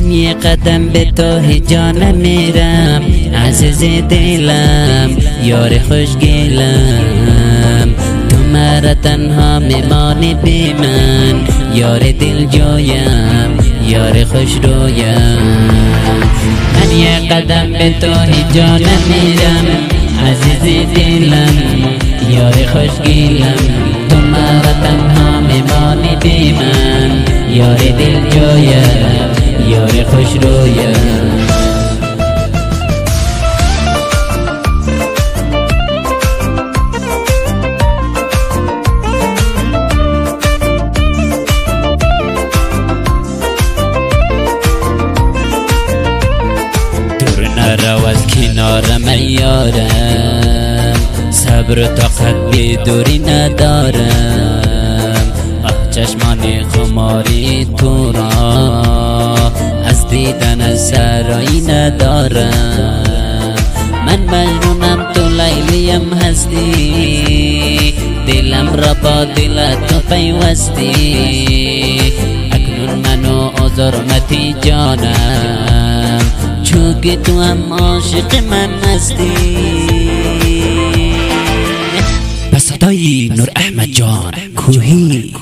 من یه قدم به تو جان میرم، عزیز دلم یار خوشگلم. تو مرا تنها میمانی بی من، یار دل جویم یار خوش رویم. من یه قدم به تو جان میرم، عزیز دلم یار خوشگلم. تو مرا تنها میمانی بی من، یار دل جویم یار خوش رویم. نرو از کنارم یارم، صبر و طاقت بی دوری ندارم. چشمان خماری تو را از دیدن سرایی ندارم. من مجنونم تو لیلیم هستی، دلم را با دل تو پیوستی. اکنون منو عذرمتی جانم، چونکه تو هم عاشق من هستی. به صدای نور احمد جان کوهی.